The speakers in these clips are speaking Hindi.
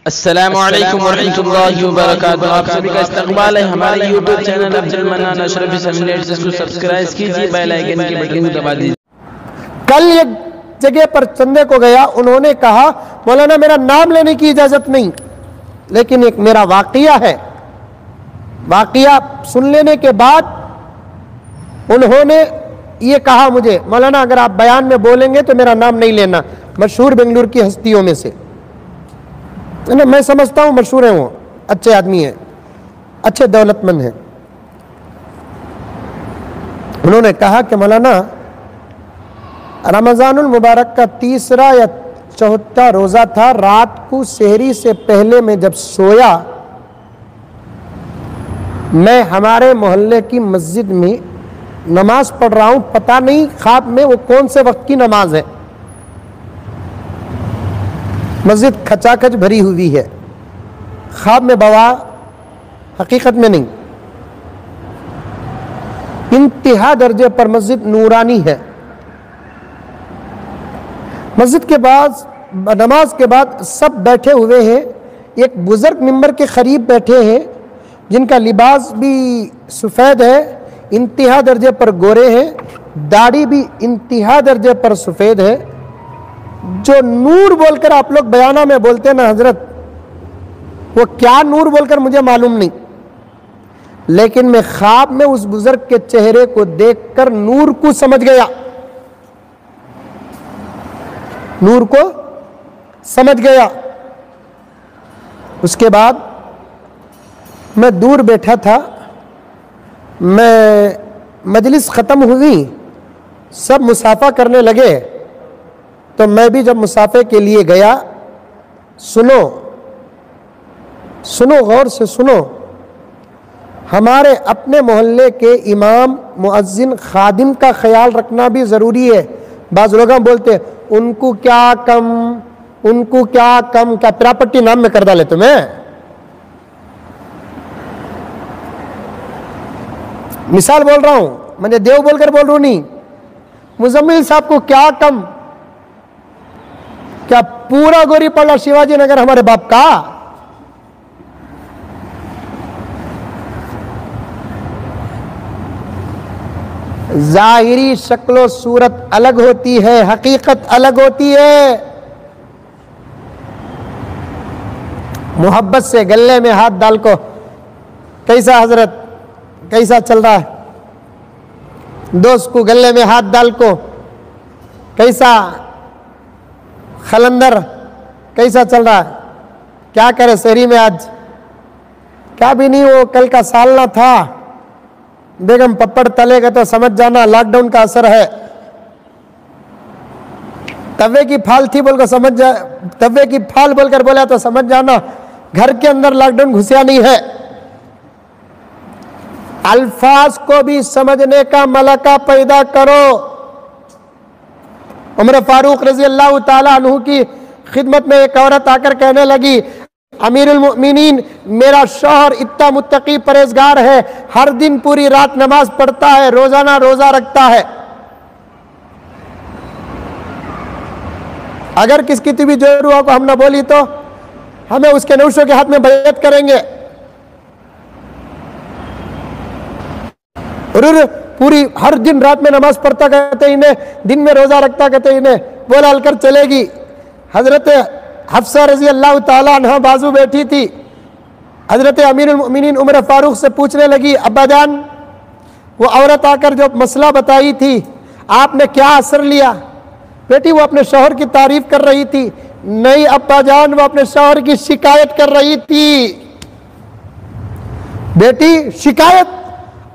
अस्सलामु अलैकुम वरहमतुल्लाहि वबरकातुहू। आप सभी का इस्तकबाल है हमारे यूट्यूब चैनल अफजल मन्नान अशरफी समिनेट्स। इसको सब्सक्राइब कीजिए, बेल आइकन के बटन को दबा दीजिए। कल एक जगह पर चंदे को गया, उन्होंने कहा मौलाना मेरा नाम लेने की इजाजत नहीं, लेकिन एक मेरा वाकया है। वाकया सुन लेने के बाद उन्होंने ये कहा मुझे, मौलाना अगर आप बयान में बोलेंगे तो मेरा नाम नहीं लेना। मशहूर बेंगलुरु की हस्तियों में से ना, मैं समझता हूँ मशहूर है, वो अच्छे आदमी हैं, अच्छे दौलतमंद हैं। उन्होंने कहा कि मौलाना रमज़ानुल मुबारक का तीसरा या चौथा रोज़ा था, रात को सहरी से पहले मैं जब सोया, मैं हमारे मोहल्ले की मस्जिद में नमाज पढ़ रहा हूँ, पता नहीं ख्वाब में वो कौन से वक्त की नमाज है। मस्जिद खचाखच भरी हुई है, ख्वाब में बवा, हकीकत में नहीं। इंतहा दर्जे पर मस्जिद नूरानी है। मस्जिद के बाद नमाज के बाद सब बैठे हुए हैं। एक बुजुर्ग मिंबर के करीब बैठे हैं, जिनका लिबास भी सफ़ेद है, इंतहा दर्जे पर गोरे हैं, दाढ़ी भी इंतहा दर्जे पर सफ़ेद है। जो नूर बोलकर आप लोग बयाना में बोलते हैं ना हजरत, वो क्या नूर बोलकर मुझे मालूम नहीं, लेकिन मैं ख्वाब में उस बुजुर्ग के चेहरे को देखकर नूर को समझ गया, नूर को समझ गया। उसके बाद मैं दूर बैठा था, मैं मजलिस ख़त्म हुई, सब मुसाफा करने लगे, तो मैं भी जब मुसाफे के लिए गया, सुनो सुनो, गौर से सुनो, हमारे अपने मोहल्ले के इमाम, मुअज्जिन, खादिम का ख्याल रखना भी ज़रूरी है। बाज़ लोग बोलते उनको क्या कम, उनको क्या कम, क्या प्रापर्टी नाम में कर डाले तुम्हें। मिसाल बोल रहा हूं, मैंने देव बोलकर बोल रहा हूं, नहीं। मुजम्मिल साहब को क्या कम, क्या पूरा गोरी पड़ा शिवाजी नगर हमारे बाप का। जाहिरी शक्लो सूरत अलग होती है, हकीकत अलग होती है। मोहब्बत से गले में हाथ डाल को, कैसा हजरत, कैसा चल रहा है, दोस्त को गले में हाथ डाल को, कैसा खलंदर, कैसा चल रहा है, क्या करे शहरी में आज, क्या भी नहीं। वो कल का सालना था, बेगम पप्पड़ तलेगा तो समझ जाना लॉकडाउन का असर है। तवे की फाल थी बोलकर समझ जा, तवे की फाल बोलकर बोला तो समझ जाना घर के अंदर लॉकडाउन घुसिया नहीं है। अल्फाज को भी समझने का मलका पैदा करो। उमर फारूक रजी अल्लाह ताला अन्हु की खिदमत में एक औरत आकर कहने लगी, अमीरुल मोमिनीन, मेरा शौहर इतना मुत्तकी परहेजगार है, हर दिन पूरी रात नमाज पढ़ता है, रोजाना रोजा रखता है, अगर किसकी भी जरूरत को हम न बोली तो हमें उसके नौशों के हाथ में बैयत करेंगे। पूरी हर दिन रात में नमाज पढ़ता कहते इन्हें, दिन में रोजा रखता कहते इन्हें, बोला अलकर चलेगी। हजरत हफ्सा रजी अल्लाह ताला अन्हा बाजू बैठी थी, हजरत अमीरुल मोमिनीन उमर फारूक से पूछने लगी, अब्बा जान, वो औरत आकर जो मसला बताई थी आपने क्या असर लिया। बेटी वो अपने शौहर की तारीफ कर रही थी। नहीं अब्बा जान, वो अपने शौहर की शिकायत कर रही थी। बेटी शिकायत,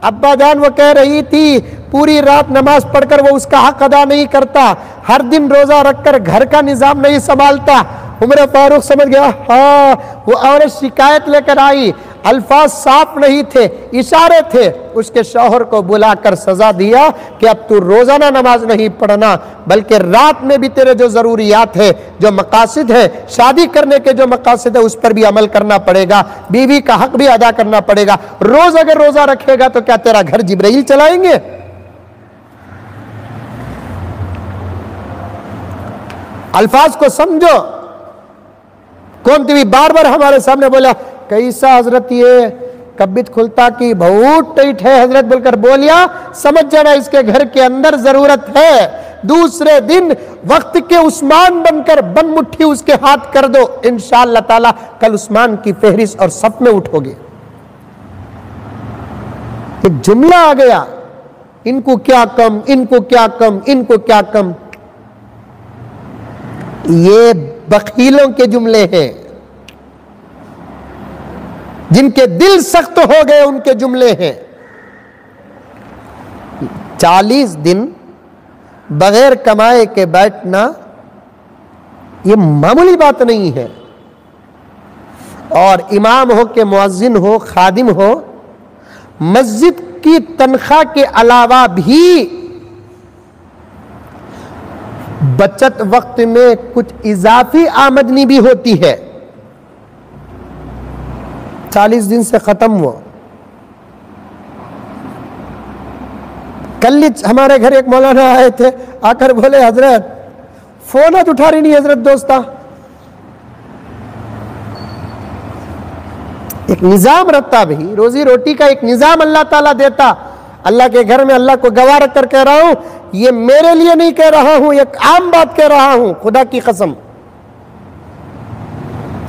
अब्बा जान वो कह रही थी पूरी रात नमाज पढ़कर वो उसका हक अदा नहीं करता, हर दिन रोजा रखकर घर का निजाम नहीं संभालता। उमर फारूक समझ गया, हाँ वो औरत शिकायत लेकर आई, अल्फाज साफ नहीं थे, इशारे थे। उसके शौहर को बुलाकर सजा दिया कि अब तू रोजाना नमाज नहीं पढ़ना, बल्कि रात में भी तेरे जो जरूरियात है, जो मकासद है, शादी करने के जो मकासद है, उस पर भी अमल करना पड़ेगा, बीवी का हक भी अदा करना पड़ेगा। रोज अगर रोजा रखेगा तो क्या तेरा घर जिब्राइल चलाएंगे? अल्फाज को समझो। कौन टीवी बार बार हमारे सामने बोला कैसा हजरत ये कब्बित खुलता की बहुत टाइट है हजरत बोलकर बोलिया, समझ जाना इसके घर के अंदर जरूरत है। दूसरे दिन वक्त के उस्मान बनकर बन मुट्ठी उसके हाथ कर दो, इंशाअल्लाह ताला कल उस्मान की फहरिस्त और सफ में उठोगे। एक जुमला आ गया, इनको क्या कम, इनको क्या कम, इनको क्या कम। ये बखीलों के जुमले हैं, जिनके दिल सख्त हो गए उनके जुमले हैं। 40 दिन बगैर कमाए के बैठना ये मामूली बात नहीं है। और इमाम हो के मुअज्जिन हो, खादिम हो, मस्जिद की तनख्वाह के अलावा भी बचत वक्त में कुछ इजाफी आमदनी भी होती है। 40 दिन से खत्म हुआ। कल हमारे घर एक मौलाना आए थे, आकर बोले हजरत फोन आज उठा रही नहीं हजरत दोस्ता। एक निजाम रखता भाई, रोजी रोटी का एक निजाम अल्लाह ताला देता। अल्लाह के घर में अल्लाह को गवाह रख कर कह रहा हूं, ये मेरे लिए नहीं कह रहा हूं, एक आम बात कह रहा हूं, खुदा की कसम।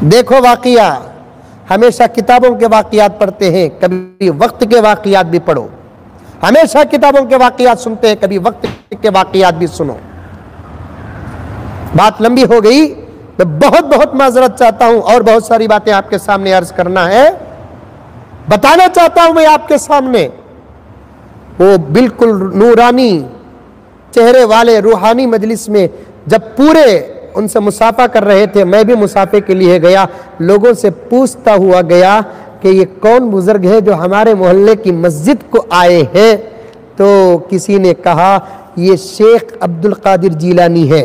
देखो वाकिया, हमेशा किताबों के वाकियात पढ़ते हैं, कभी वक्त के वाकियात भी पढ़ो। हमेशा किताबों के वाकियात सुनते हैं, कभी वक्त के वाकियात भी सुनो। बात लंबी हो गई, मैं बहुत बहुत माजरत चाहता हूं और बहुत सारी बातें आपके सामने अर्ज करना है, बताना चाहता हूं मैं आपके सामने। वो बिल्कुल नूरानी चेहरे वाले रूहानी मजलिस में जब पूरे उनसे मुसाफा कर रहे थे, मैं भी मुसाफे के लिए गया, लोगों से पूछता हुआ गया कि ये कौन बुजुर्ग है जो हमारे मोहल्ले की मस्जिद को आए हैं। तो किसी ने कहा ये शेख अब्दुल कादिर जीलानी है।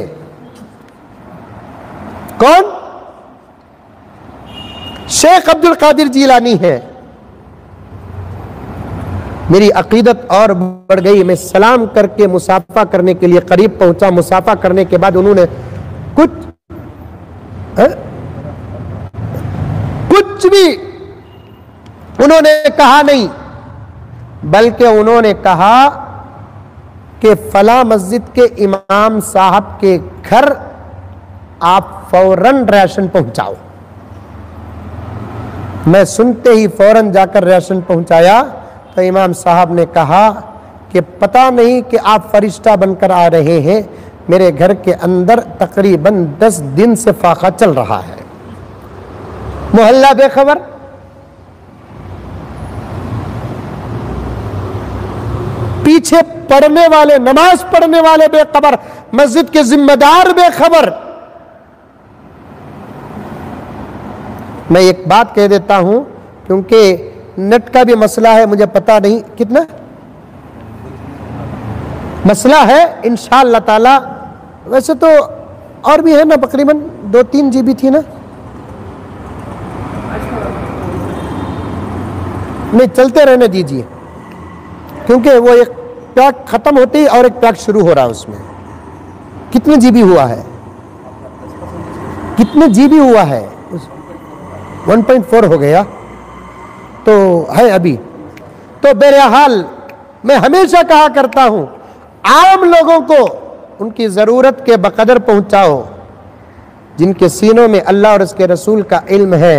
कौन? शेख अब्दुल कादिर जीलानी है। मेरी अकीदत और बढ़ गई। मैं सलाम करके मुसाफा करने के लिए करीब पहुंचा। मुसाफा करने के बाद उन्होंने कुछ भी उन्होंने कहा नहीं, बल्कि उन्होंने कहा कि फला मस्जिद के इमाम साहब के घर आप फौरन राशन पहुंचाओ। मैं सुनते ही फौरन जाकर राशन पहुंचाया तो इमाम साहब ने कहा कि पता नहीं कि आप फरिश्ता बनकर आ रहे हैं, मेरे घर के अंदर तकरीबन 10 दिन से फाका चल रहा है। मोहल्ला बेखबर। पीछे पढ़ने वाले, नमाज पढ़ने वाले बेखबर, मस्जिद के जिम्मेदार बेखबर। मैं एक बात कह देता हूं, क्योंकि नेट का भी मसला है, मुझे पता नहीं कितना मसला है। इंशाअल्लाह ताला, वैसे तो और भी है ना, तकरीबन 2-3 GB थी ना, नहीं चलते रहने दीजिए, क्योंकि वो एक पैक खत्म होती और एक पैक शुरू हो रहा है। उसमें कितने GB हुआ है, कितने GB हुआ है? 1.4 हो गया तो है अभी। तो बहरहाल मैं हमेशा कहा करता हूं, आम लोगों को उनकी जरूरत के बकदर पहुंचाओ। जिनके सीनों में अल्लाह और उसके रसूल का इल्म है,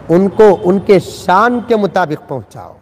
उनको उनके शान के मुताबिक पहुंचाओ।